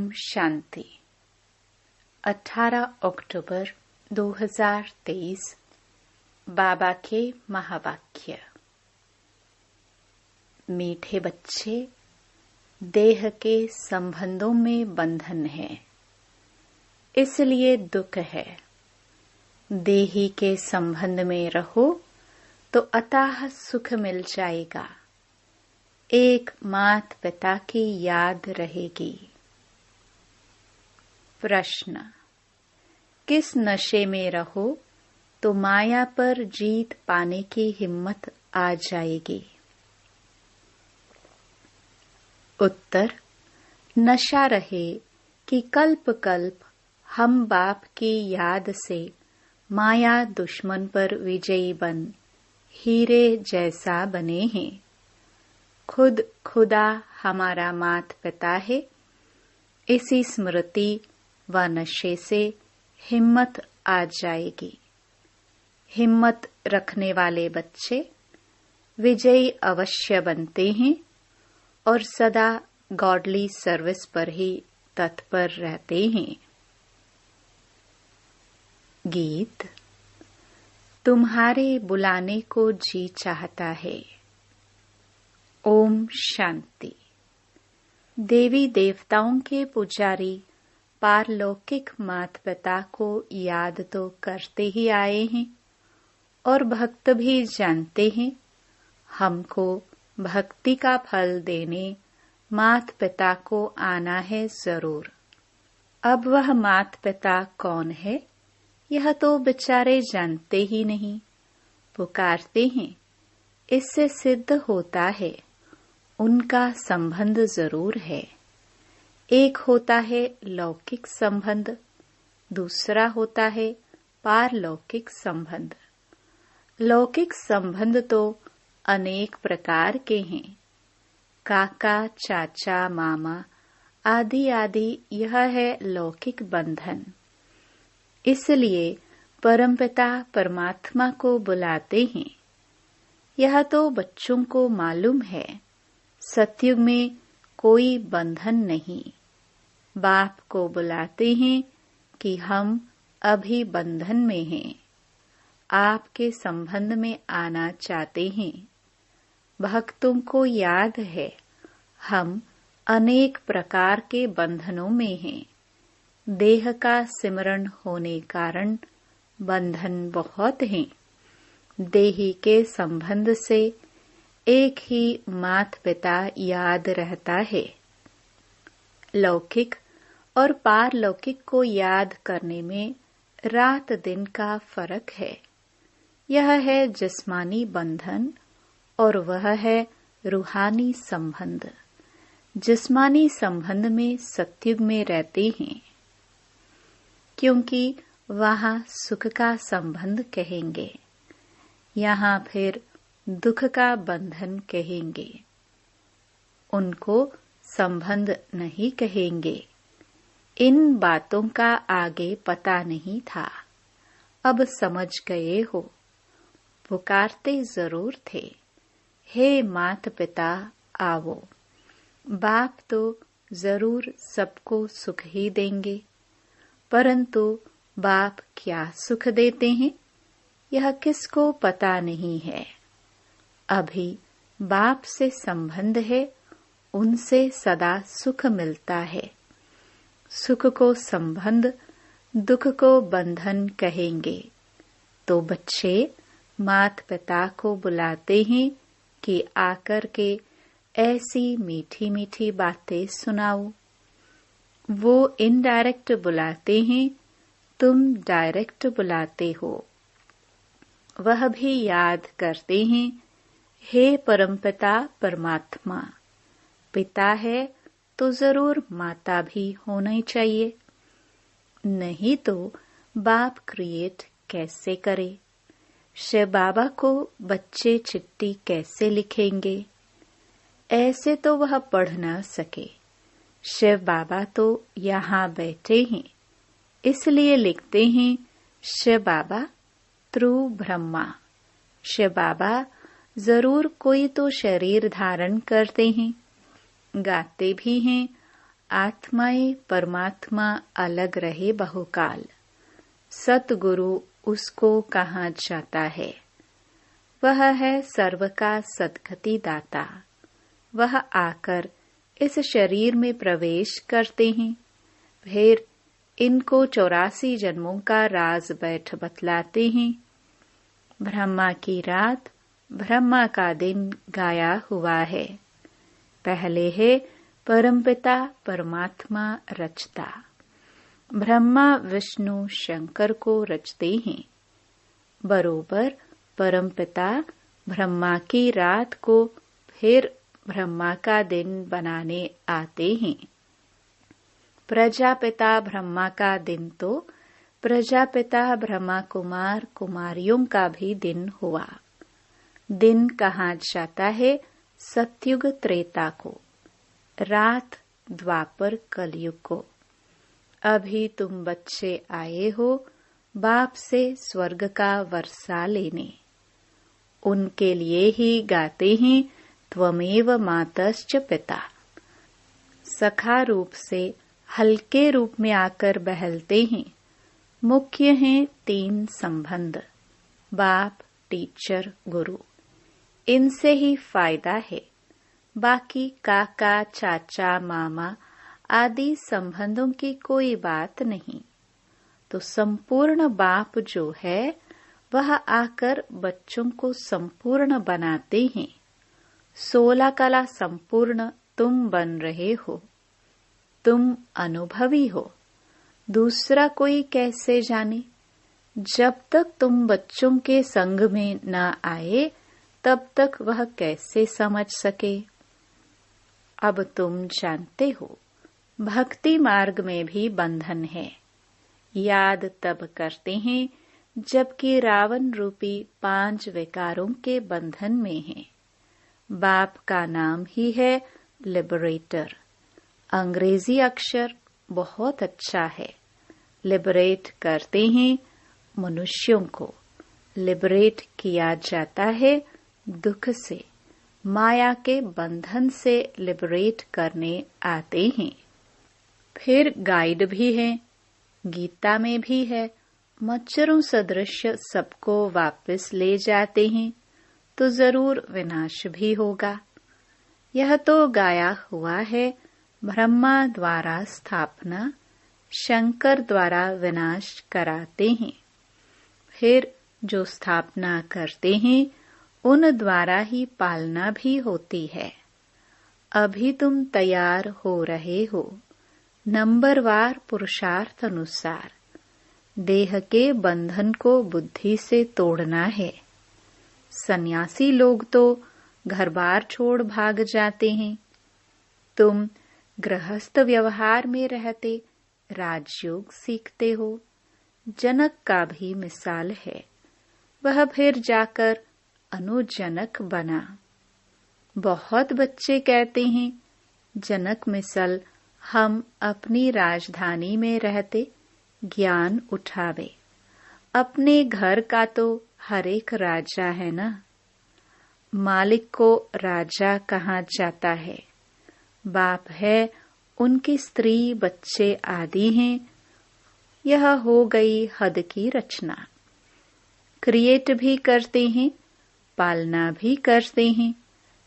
ओम शांति। 18 अक्टूबर 2023 बाबा के महावाक्य। मीठे बच्चे, देह के संबंधों में बंधन है, इसलिए दुख है। देही के संबंध में रहो तो अथाह सुख मिल जाएगा। एक मात पिता की याद रहेगी। प्रश्न: किस नशे में रहो तो माया पर जीत पाने की हिम्मत आ जाएगी? उत्तर: नशा रहे कि कल्प कल्प हम बाप की याद से माया दुश्मन पर विजयी बन हीरे जैसा बने हैं। खुद खुदा हमारा मात पिता है। इसी स्मृति व नशे से हिम्मत आ जाएगी। हिम्मत रखने वाले बच्चे विजयी अवश्य बनते हैं और सदा गॉडली सर्विस पर ही तत्पर रहते हैं। गीत। तुम्हारे बुलाने को जी चाहता है। ओम शांति। देवी देवताओं के पुजारी पारलौकिक माता पिता को याद तो करते ही आए हैं और भक्त भी जानते हैं हमको भक्ति का फल देने माता पिता को आना है जरूर। अब वह माता पिता कौन है यह तो बेचारे जानते ही नहीं। पुकारते हैं, इससे सिद्ध होता है उनका संबंध जरूर है। एक होता है लौकिक संबंध, दूसरा होता है पारलौकिक संबंध। लौकिक संबंध तो अनेक प्रकार के हैं। काका, चाचा, मामा आदि आदि यह है लौकिक बंधन। इसलिए परमपिता परमात्मा को बुलाते हैं। यह तो बच्चों को मालूम है, सतयुग में कोई बंधन नहीं। बाप को बुलाते हैं कि हम अभी बंधन में हैं, आपके संबंध में आना चाहते हैं। भक्तों को याद है हम अनेक प्रकार के बंधनों में हैं। देह का सिमरण होने कारण बंधन बहुत हैं। देही के संबंध से एक ही माता पिता याद रहता है। लौकिक और पारलौकिक को याद करने में रात दिन का फर्क है। यह है जिस्मानी बंधन और वह है रूहानी संबंध। जिस्मानी संबंध में सतयुग में रहते हैं, क्योंकि वहां सुख का संबंध कहेंगे, यहाँ फिर दुख का बंधन कहेंगे। उनको संबंध नहीं कहेंगे। इन बातों का आगे पता नहीं था, अब समझ गए हो। पुकारते जरूर थे, हे माता पिता आओ। बाप तो जरूर सबको सुख ही देंगे, परंतु बाप क्या सुख देते हैं यह किसको पता नहीं है। अभी बाप से संबंध है, उनसे सदा सुख मिलता है। सुख को संबंध, दुख को बंधन कहेंगे। तो बच्चे माता पिता को बुलाते हैं कि आकर के ऐसी मीठी मीठी बातें सुनाओ। वो इनडायरेक्ट बुलाते हैं, तुम डायरेक्ट बुलाते हो। वह भी याद करते हैं, हे परमपिता परमात्मा। पिता है तो जरूर माता भी होनी चाहिए, नहीं तो बाप क्रिएट कैसे करे। शिव बाबा को बच्चे चिट्ठी कैसे लिखेंगे? ऐसे तो वह पढ़ न सके। शिव बाबा तो यहाँ बैठे हैं, इसलिए लिखते हैं शिव बाबा थ्रू ब्रह्मा। शिव बाबा जरूर कोई तो शरीर धारण करते हैं, गाते भी हैं, आत्माएं परमात्मा अलग रहे बहुकाल। सतगुरु उसको कहा जाता है। वह है सर्व का सद्गति दाता। वह आकर इस शरीर में प्रवेश करते हैं, फिर इनको 84 जन्मों का राज बैठ बतलाते हैं। ब्रह्मा की रात, ब्रह्मा का दिन गाया हुआ है। पहले है परमपिता परमात्मा रचता। ब्रह्मा विष्णु शंकर को रचते हैं। बरोबर परमपिता ब्रह्मा की रात को फिर ब्रह्मा का दिन बनाने आते हैं। प्रजापिता ब्रह्मा का दिन तो प्रजापिता ब्रह्मा कुमार कुमारियों का भी दिन हुआ। दिन कहा जाता है सतयुग त्रेता को, रात द्वापर कलयुग को। अभी तुम बच्चे आए हो बाप से स्वर्ग का वर्षा लेने। उनके लिए ही गाते हैं त्वमेव मातश्च पिता। सखा रूप से हल्के रूप में आकर बहलते हैं। मुख्य हैं 3 संबंध, बाप, टीचर, गुरु। इनसे ही फायदा है। बाकी काका, चाचा, मामा आदि संबंधों की कोई बात नहीं। तो संपूर्ण बाप जो है वह आकर बच्चों को संपूर्ण बनाते हैं। 16 कला संपूर्ण तुम बन रहे हो। तुम अनुभवी हो, दूसरा कोई कैसे जाने। जब तक तुम बच्चों के संग में न आए तब तक वह कैसे समझ सके। अब तुम जानते हो भक्ति मार्ग में भी बंधन है। याद तब करते हैं जबकि रावण रूपी 5 विकारों के बंधन में है। बाप का नाम ही है लिबरेटर। अंग्रेजी अक्षर बहुत अच्छा है। लिबरेट करते हैं मनुष्यों को। लिबरेट किया जाता है दुख से, माया के बंधन से लिबरेट करने आते हैं। फिर गाइड भी है, गीता में भी है। मच्छरों सदृश सबको वापस ले जाते हैं तो जरूर विनाश भी होगा। यह तो गाया हुआ है। ब्रह्मा द्वारा स्थापना, शंकर द्वारा विनाश कराते हैं। फिर जो स्थापना करते हैं उन द्वारा ही पालना भी होती है। अभी तुम तैयार हो रहे हो नंबरवार पुरुषार्थ अनुसार। देह के बंधन को बुद्धि से तोड़ना है। सन्यासी लोग तो घर बार छोड़ भाग जाते हैं। तुम गृहस्थ व्यवहार में रहते राजयोग सीखते हो। जनक का भी मिसाल है। वह फिर जाकर अनुजनक बना। बहुत बच्चे कहते हैं जनक मिसल हम अपनी राजधानी में रहते ज्ञान उठावे। अपने घर का तो हर एक राजा है ना। मालिक को राजा कहा जाता है। बाप है, उनकी स्त्री बच्चे आदि हैं। यह हो गई हद की रचना। क्रिएट भी करते हैं, पालना भी करते हैं,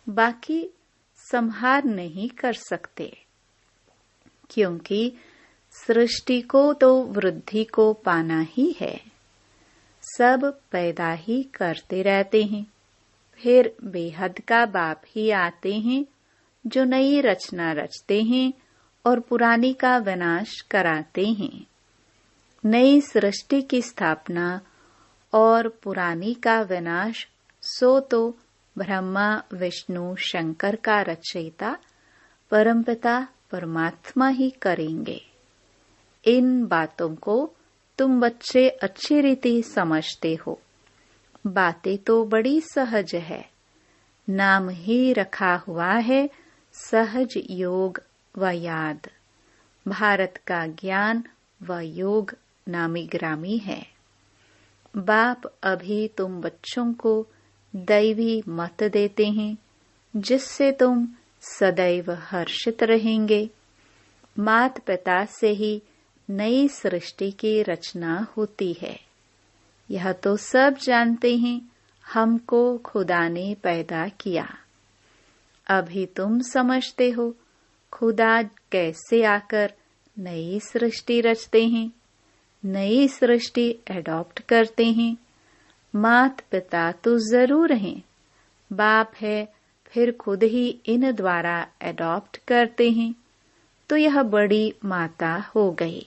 बाकी संहार नहीं कर सकते। क्योंकि सृष्टि को तो वृद्धि को पाना ही है। सब पैदा ही करते रहते हैं। फिर बेहद का बाप ही आते हैं जो नई रचना रचते हैं और पुरानी का विनाश कराते हैं। नई सृष्टि की स्थापना और पुरानी का विनाश सो तो ब्रह्मा विष्णु शंकर का रचयिता परमपिता परमात्मा ही करेंगे। इन बातों को तुम बच्चे अच्छी रीति समझते हो। बातें तो बड़ी सहज है। नाम ही रखा हुआ है सहज योग व याद। भारत का ज्ञान व योग नामी ग्रामी है। बाप अभी तुम बच्चों को दैवी मत देते हैं जिससे तुम सदैव हर्षित रहेंगे। माता पिता से ही नई सृष्टि की रचना होती है। यह तो सब जानते हैं, हमको खुदा ने पैदा किया। अभी तुम समझते हो खुदा कैसे आकर नई सृष्टि रचते हैं, नई सृष्टि एडॉप्ट करते हैं। माता पिता तो जरूर हैं, बाप है, फिर खुद ही इन द्वारा एडॉप्ट करते हैं, तो यह बड़ी माता हो गई।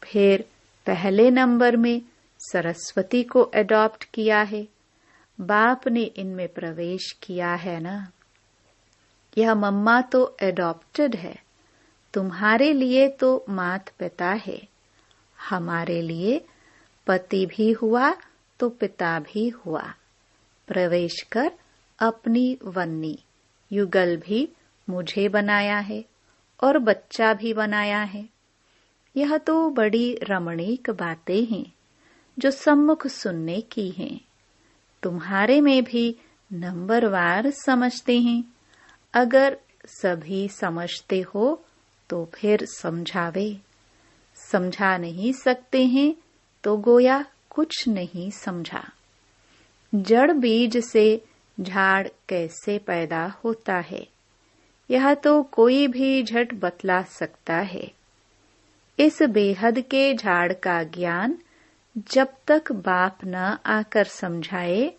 फिर पहले नंबर में सरस्वती को एडॉप्ट किया है, बाप ने इनमें प्रवेश किया है ना। यह मम्मा तो एडॉप्टेड है, तुम्हारे लिए तो माता पिता है, हमारे लिए पति भी हुआ तो पिता भी हुआ। प्रवेश कर अपनी वन्नी युगल भी मुझे बनाया है और बच्चा भी बनाया है। यह तो बड़ी रमणीक बातें हैं जो सम्मुख सुनने की हैं। तुम्हारे में भी नंबरवार समझते हैं। अगर सभी समझते हो तो फिर समझावे, समझा नहीं सकते हैं तो गोया कुछ नहीं समझा। जड़ बीज से झाड़ कैसे पैदा होता है, यह तो कोई भी झट बतला सकता है। इस बेहद के झाड़ का ज्ञान जब तक बाप न आकर समझाए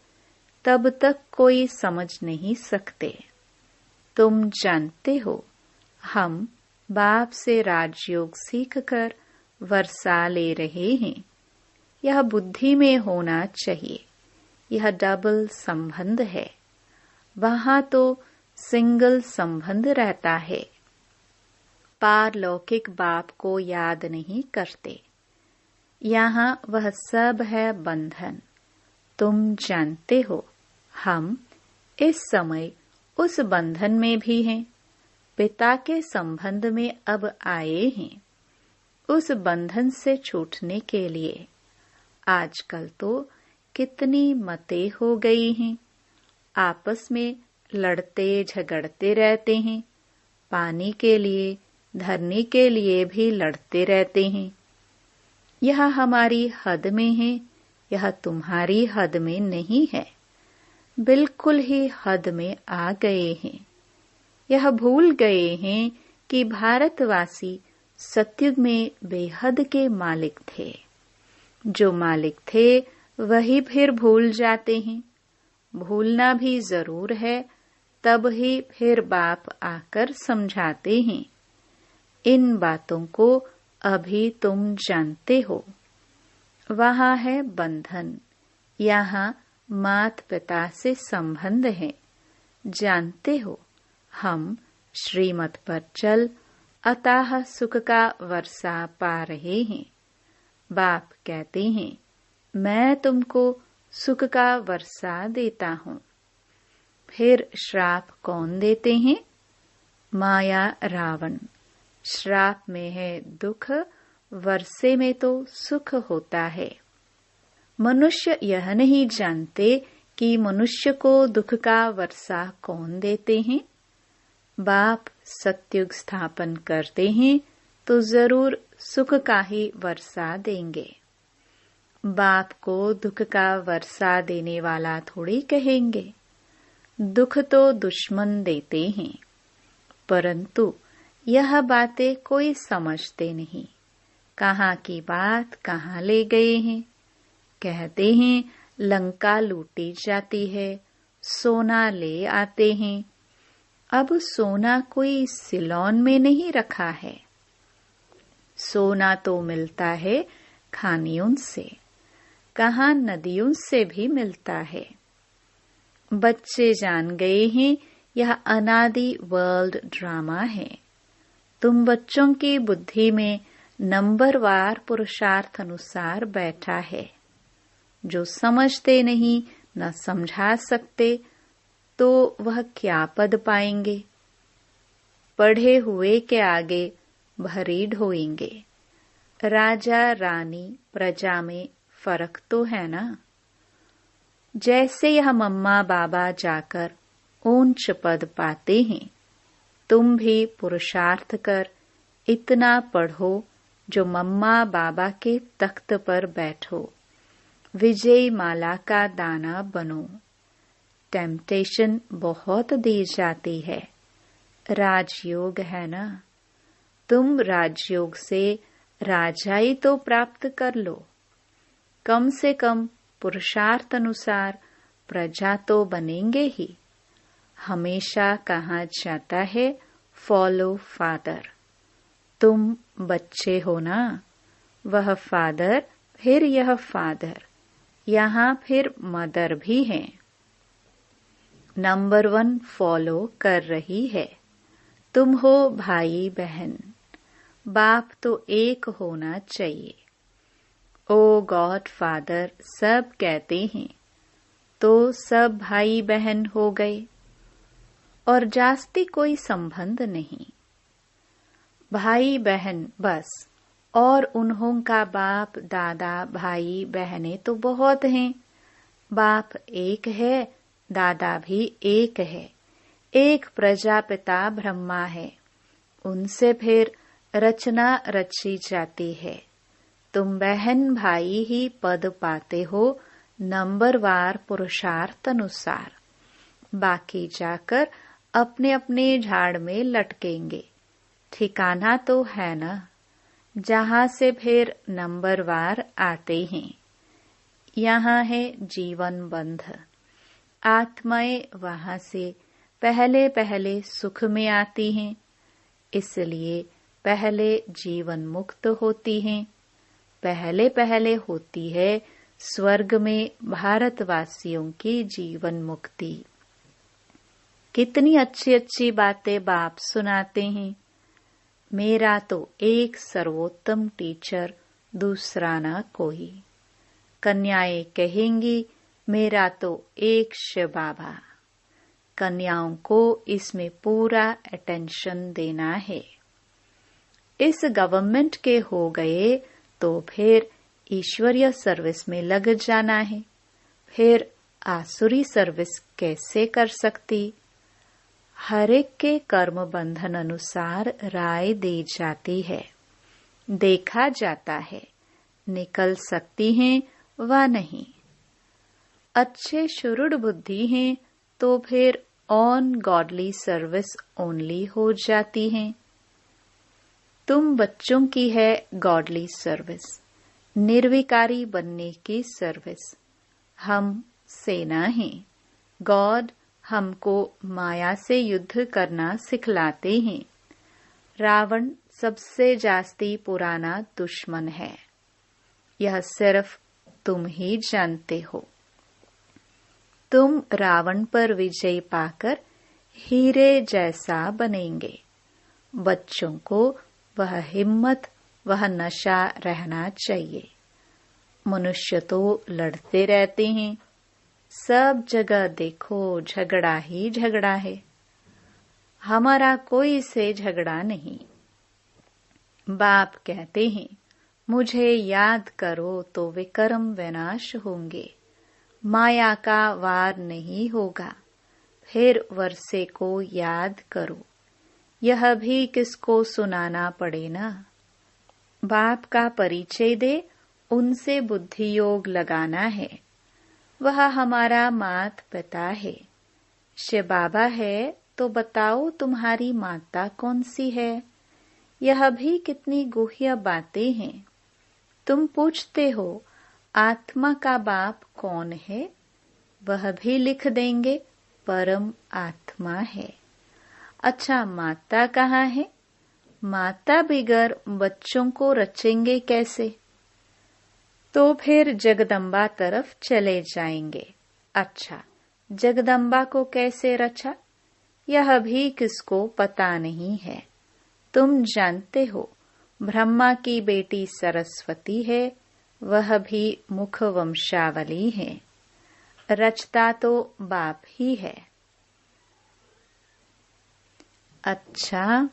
तब तक कोई समझ नहीं सकते। तुम जानते हो, हम बाप से राजयोग सीखकर वर्षा ले रहे हैं। यह बुद्धि में होना चाहिए। यह डबल संबंध है, वहां तो सिंगल संबंध रहता है। पारलौकिक बाप को याद नहीं करते। यहाँ वह सब है बंधन। तुम जानते हो, हम इस समय उस बंधन में भी हैं। पिता के संबंध में अब आए हैं, उस बंधन से छूटने के लिए। आजकल तो कितनी मतें हो गई हैं, आपस में लड़ते झगड़ते रहते हैं। पानी के लिए, धरनी के लिए भी लड़ते रहते हैं। यह हमारी हद में है, यह तुम्हारी हद में नहीं है। बिल्कुल ही हद में आ गए हैं। यह भूल गए हैं कि भारतवासी सतयुग में बेहद के मालिक थे। जो मालिक थे वही फिर भूल जाते हैं। भूलना भी जरूर है, तब ही फिर बाप आकर समझाते हैं। इन बातों को अभी तुम जानते हो। वहाँ है बंधन, यहाँ माता पिता से संबंध है। जानते हो, हम श्रीमत पर चल अतः सुख का वर्षा पा रहे हैं। बाप कहते हैं, मैं तुमको सुख का वर्षा देता हूँ। फिर श्राप कौन देते हैं? माया रावण। श्राप में है दुख, वर्षे में तो सुख होता है। मनुष्य यह नहीं जानते कि मनुष्य को दुख का वर्षा कौन देते हैं। बाप सतयुग स्थापन करते हैं तो जरूर सुख का ही वर्षा देंगे। बाप को दुख का वर्षा देने वाला थोड़ी कहेंगे। दुख तो दुश्मन देते हैं, परंतु यह बातें कोई समझते नहीं। कहाँ की बात कहाँ ले गए हैं। कहते हैं लंका लूटी जाती है, सोना ले आते हैं। अब सोना कोई सिलोन में नहीं रखा है। सोना तो मिलता है खानियों से, कहाँ नदियों से भी मिलता है। बच्चे जान गए हैं यह अनादि वर्ल्ड ड्रामा है। तुम बच्चों की बुद्धि में नंबरवार पुरुषार्थ अनुसार बैठा है। जो समझते नहीं, न समझा सकते, तो वह क्या पद पाएंगे। पढ़े हुए के आगे भरी ढोएंगे। राजा रानी प्रजा में फर्क तो है ना। जैसे यह मम्मा बाबा जाकर ऊंच पद पाते हैं, तुम भी पुरुषार्थ कर इतना पढ़ो जो मम्मा बाबा के तख्त पर बैठो, विजय माला का दाना बनो। टेम्पटेशन बहुत दी जाती है। राजयोग है ना, तुम राजयोग से राजाई तो प्राप्त कर लो। कम से कम पुरुषार्थ अनुसार प्रजा तो बनेंगे ही। हमेशा कहा जाता है फॉलो फादर। तुम बच्चे हो ना, वह फादर, फिर यह फादर, यहाँ फिर मदर भी है। नंबर 1 फॉलो कर रही है। तुम हो भाई बहन, बाप तो एक होना चाहिए। ओ गॉड फादर सब कहते हैं, तो सब भाई बहन हो गए और जास्ती कोई संबंध नहीं। भाई बहन बस, और उन्हों का बाप दादा भाई बहनें तो बहुत हैं। बाप एक है, दादा भी एक है। एक प्रजापिता ब्रह्मा है, उनसे फिर रचना रची जाती है। तुम बहन भाई ही पद पाते हो नंबरवार पुरुषार्थ अनुसार। बाकी जाकर अपने अपने झाड़ में लटकेंगे। ठिकाना तो है ना, जहाँ से फिर नंबरवार आते हैं। यहाँ है जीवन बंध। आत्माएं वहाँ से पहले पहले सुख में आती हैं, इसलिए पहले जीवन मुक्त होती हैं। पहले पहले होती है स्वर्ग में भारतवासियों की जीवन मुक्ति। कितनी अच्छी अच्छी बातें बाप सुनाते हैं। मेरा तो एक सर्वोत्तम टीचर, दूसरा ना कोई। कन्याएं कहेंगी मेरा तो एक शिव बाबा। कन्याओं को इसमें पूरा अटेंशन देना है। इस गवर्नमेंट के हो गए तो फिर ईश्वरीय सर्विस में लग जाना है। फिर आसुरी सर्विस कैसे कर सकती? हर एक के कर्म बंधन अनुसार राय दी जाती है, देखा जाता है निकल सकती हैं व नहीं। अच्छे शुरुड़ बुद्धि हैं तो फिर ऑन गॉडली सर्विस ओनली हो जाती हैं। तुम बच्चों की है गॉडली सर्विस, निर्विकारी बनने की सर्विस। हम सेना हैं। गॉड हमको माया से युद्ध करना सिखलाते हैं। रावण सबसे जास्ती पुराना दुश्मन है, यह सिर्फ तुम ही जानते हो। तुम रावण पर विजय पाकर हीरे जैसा बनेंगे। बच्चों को वह हिम्मत, वह नशा रहना चाहिए। मनुष्य तो लड़ते रहते हैं, सब जगह देखो झगड़ा ही झगड़ा है। हमारा कोई से झगड़ा नहीं। बाप कहते हैं मुझे याद करो तो विकर्म विनाश होंगे, माया का वार नहीं होगा। फिर वर्षे को याद करो, यह भी किसको सुनाना पड़े ना। बाप का परिचय दे, उनसे बुद्धि योग लगाना है। वह हमारा मात पिता है। शिव बाबा है तो बताओ तुम्हारी माता कौन सी है? यह भी कितनी गुह्य बातें हैं। तुम पूछते हो आत्मा का बाप कौन है? वह भी लिख देंगे, परम आत्मा है। अच्छा, माता कहाँ है? माता बिगर बच्चों को रचेंगे कैसे? तो फिर जगदम्बा तरफ चले जाएंगे। अच्छा, जगदम्बा को कैसे रचा? यह भी किसको पता नहीं है। तुम जानते हो ब्रह्मा की बेटी सरस्वती है, वह भी मुख वंशावली है। रचता तो बाप ही है। अच्छा,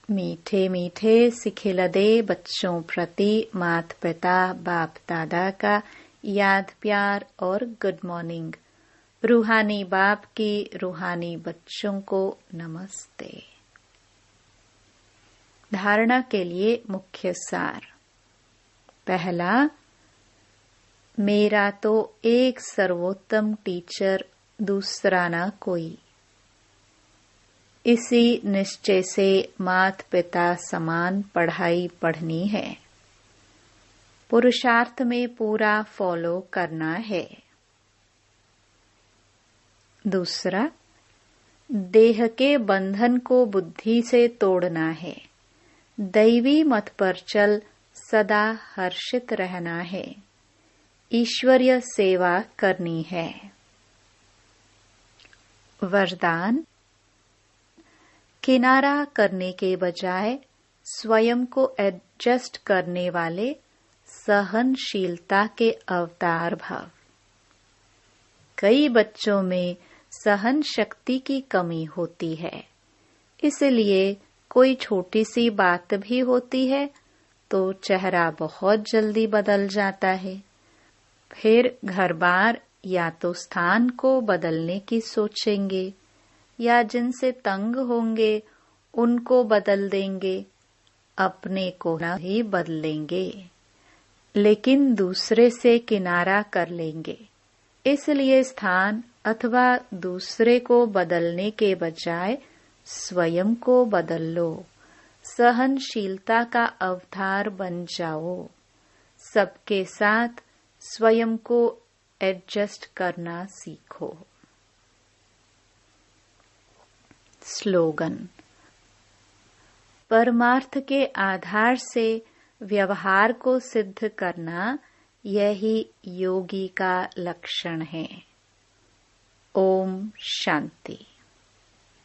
मीठे मीठे सिखिलदे बच्चों प्रति माता पिता बाप दादा का याद प्यार और गुड मॉर्निंग। रूहानी बाप की रूहानी बच्चों को नमस्ते। धारणा के लिए मुख्य सार। पहला, मेरा तो एक सर्वोत्तम टीचर दूसरा ना कोई। इसी निश्चय से माता पिता समान पढ़ाई पढ़नी है, पुरुषार्थ में पूरा फॉलो करना है। दूसरा, देह के बंधन को बुद्धि से तोड़ना है, दैवी मत पर चल सदा हर्षित रहना है, ईश्वरीय सेवा करनी है। वरदान, किनारा करने के बजाय स्वयं को एडजस्ट करने वाले सहनशीलता के अवतार भव। कई बच्चों में सहन शक्ति की कमी होती है, इसलिए कोई छोटी सी बात भी होती है तो चेहरा बहुत जल्दी बदल जाता है। फिर घर बार या तो स्थान को बदलने की सोचेंगे या जिनसे तंग होंगे उनको बदल देंगे, अपने को ही बदलेंगे, लेकिन दूसरे से किनारा कर लेंगे। इसलिए स्थान अथवा दूसरे को बदलने के बजाय स्वयं को बदल लो, सहनशीलता का अवतार बन जाओ, सबके साथ स्वयं को एडजस्ट करना सीखो। स्लोगन, परमार्थ के आधार से व्यवहार को सिद्ध करना यही योगी का लक्षण है। ओम शांति।